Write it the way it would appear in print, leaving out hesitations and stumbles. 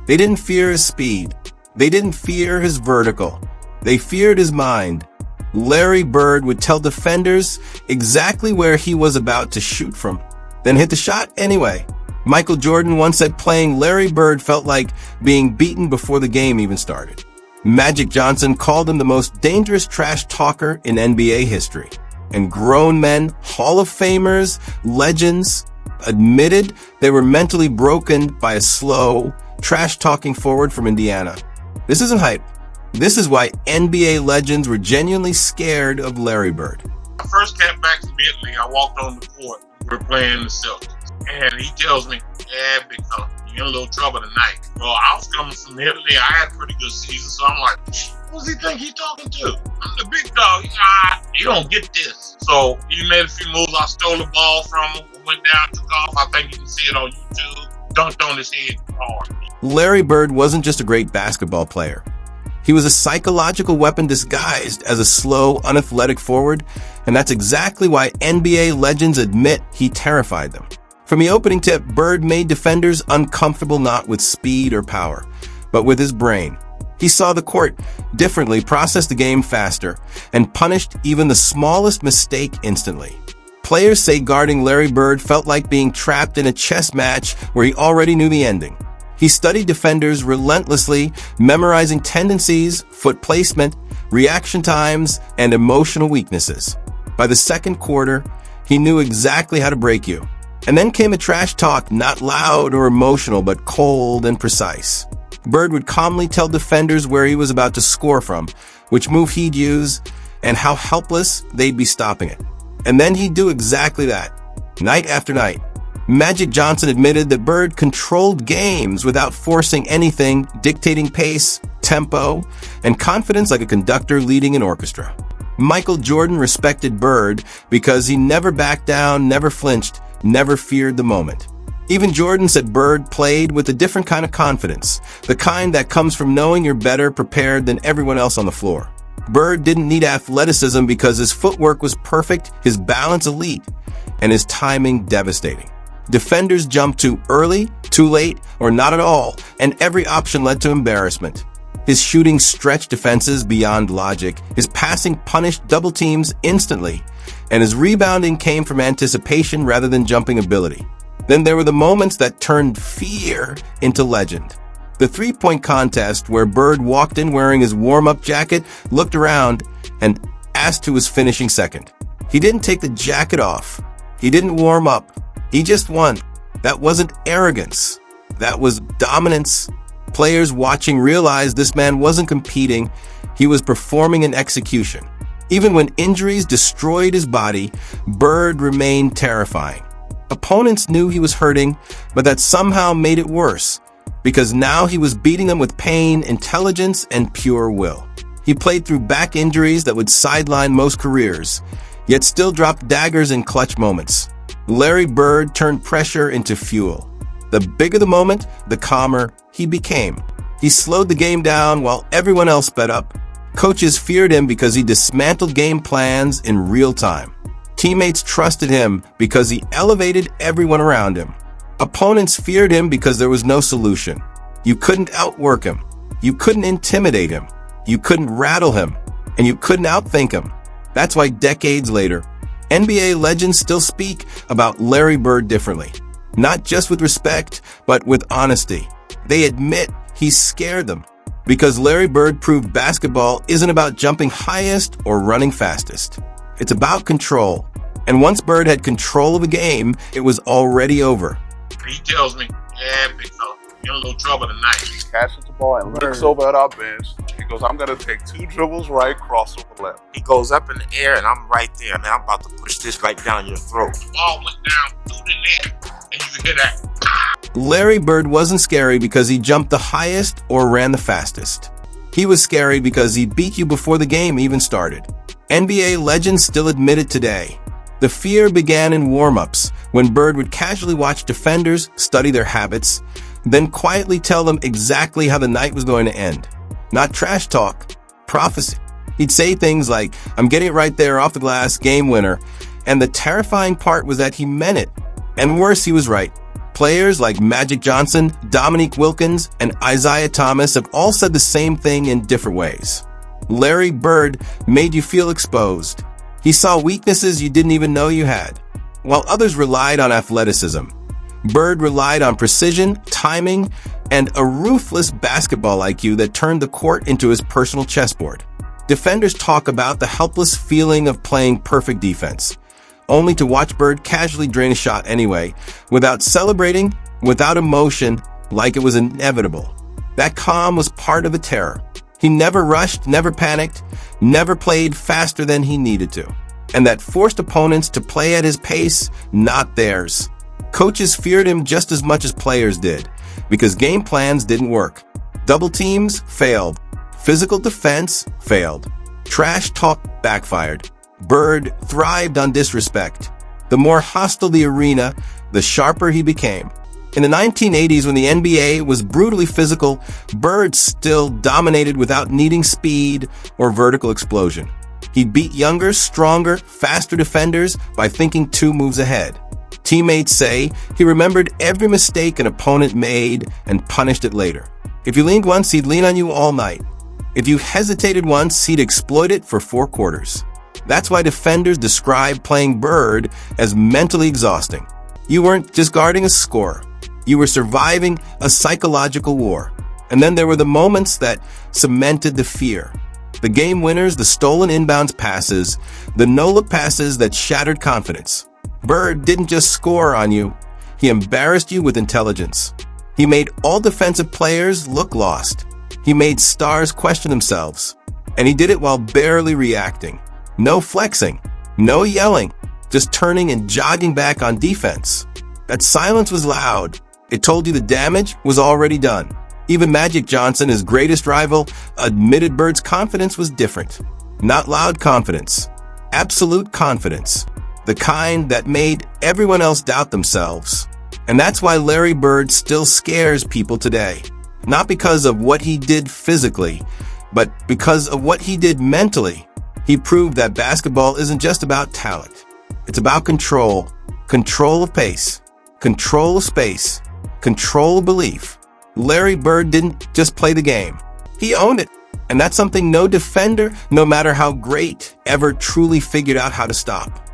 They didn't fear his speed. They didn't fear his vertical. They feared his mind. Larry Bird would tell defenders exactly where he was about to shoot from, then hit the shot anyway. Michael Jordan once said playing Larry Bird felt like being beaten before the game even started. Magic Johnson called him the most dangerous trash talker in NBA history. And grown men, Hall of Famers, legends, admitted they were mentally broken by a slow, trash-talking forward from Indiana. This isn't hype. This is why NBA legends were genuinely scared of Larry Bird. I first came back from Italy. I walked on the court. We were playing the Celtics. And he tells me, yeah, big fella, you're in a little trouble tonight. Well, I was coming from Italy. I had a pretty good season. So I'm like, who does he think he's talking to? I'm the big dog. You don't get this. So he made a few moves. I stole the ball from him. Went down, took off. I think you can see it on YouTube. Dunked on his head hard. Larry Bird wasn't just a great basketball player. He was a psychological weapon disguised as a slow, unathletic forward, and that's exactly why NBA legends admit he terrified them. From the opening tip, Bird made defenders uncomfortable not with speed or power, but with his brain. He saw the court differently, processed the game faster, and punished even the smallest mistake instantly. Players say guarding Larry Bird felt like being trapped in a chess match where he already knew the ending. He studied defenders relentlessly, memorizing tendencies, foot placement, reaction times, and emotional weaknesses. By the second quarter, he knew exactly how to break you. And then came a trash talk, not loud or emotional, but cold and precise. Bird would calmly tell defenders where he was about to score from, which move he'd use, and how helpless they'd be stopping it. And then he'd do exactly that, night after night. Magic Johnson admitted that Bird controlled games without forcing anything, dictating pace, tempo, and confidence like a conductor leading an orchestra. Michael Jordan respected Bird because he never backed down, never flinched, never feared the moment. Even Jordan said Bird played with a different kind of confidence, the kind that comes from knowing you're better prepared than everyone else on the floor. Bird didn't need athleticism because his footwork was perfect, his balance elite, and his timing devastating. Defenders jumped too early, too late, or not at all, and every option led to embarrassment. His shooting stretched defenses beyond logic, his passing punished double teams instantly, and his rebounding came from anticipation rather than jumping ability. Then there were the moments that turned fear into legend. The three-point contest where Bird walked in wearing his warm-up jacket, looked around, and asked who was finishing second. He didn't take the jacket off. He didn't warm up. He just won. That wasn't arrogance. That was dominance. Players watching realized this man wasn't competing. He was performing an execution. Even when injuries destroyed his body, Bird remained terrifying. Opponents knew he was hurting, but that somehow made it worse, because now he was beating them with pain, intelligence, and pure will. He played through back injuries that would sideline most careers, yet still dropped daggers in clutch moments. Larry Bird turned pressure into fuel. The bigger the moment, the calmer he became. He slowed the game down while everyone else sped up. Coaches feared him because he dismantled game plans in real time. Teammates trusted him because he elevated everyone around him. Opponents feared him because there was no solution. You couldn't outwork him. You couldn't intimidate him. You couldn't rattle him. And you couldn't outthink him. That's why decades later, NBA legends still speak about Larry Bird differently. Not just with respect, but with honesty. They admit he scared them. Because Larry Bird proved basketball isn't about jumping highest or running fastest. It's about control. And once Bird had control of a game, it was already over. He tells me, yeah, big fella, you're in a little trouble tonight. He catches the ball and looks over at our bench. He goes, I'm going to take 2 dribbles right, crossover left. He goes up in the air, and I'm right there. Man, I'm about to push this right down your throat. The ball went down through the net, and you hear that. Larry Bird wasn't scary because he jumped the highest or ran the fastest. He was scary because he beat you before the game even started. NBA legends still admit it today. The fear began in warm-ups, when Bird would casually watch defenders, study their habits, then quietly tell them exactly how the night was going to end. Not trash talk, prophecy. He'd say things like, I'm getting it right there off the glass, game winner. And the terrifying part was that he meant it. And worse, he was right. Players like Magic Johnson, Dominique Wilkins, and Isaiah Thomas have all said the same thing in different ways. Larry Bird made you feel exposed. He saw weaknesses you didn't even know you had. While others relied on athleticism, Bird relied on precision, timing, and a ruthless basketball IQ that turned the court into his personal chessboard. Defenders talk about the helpless feeling of playing perfect defense, only to watch Bird casually drain a shot anyway, without celebrating, without emotion, like it was inevitable. That calm was part of the terror. He never rushed, never panicked, never played faster than he needed to. And that forced opponents to play at his pace, not theirs. Coaches feared him just as much as players did, because game plans didn't work. Double teams failed. Physical defense failed. Trash talk backfired. Bird thrived on disrespect. The more hostile the arena, the sharper he became. In the 1980s, when the NBA was brutally physical, Bird still dominated without needing speed or vertical explosion. He beat younger, stronger, faster defenders by thinking 2 moves ahead. Teammates say he remembered every mistake an opponent made and punished it later. If you leaned once, he'd lean on you all night. If you hesitated once, he'd exploit it for 4 quarters. That's why defenders describe playing Bird as mentally exhausting. You weren't just guarding a score. You were surviving a psychological war. And then there were the moments that cemented the fear. The game winners, the stolen inbounds passes, the no-look passes that shattered confidence. Bird didn't just score on you. He embarrassed you with intelligence. He made all defensive players look lost. He made stars question themselves. And he did it while barely reacting. No flexing, no yelling, just turning and jogging back on defense. That silence was loud. It told you the damage was already done. Even Magic Johnson, his greatest rival, admitted Bird's confidence was different. Not loud confidence, absolute confidence. The kind that made everyone else doubt themselves. And that's why Larry Bird still scares people today. Not because of what he did physically, but because of what he did mentally. He proved that basketball isn't just about talent. It's about control. Control of pace. Control of space. Control of belief. Larry Bird didn't just play the game. He owned it. And that's something no defender, no matter how great, ever truly figured out how to stop.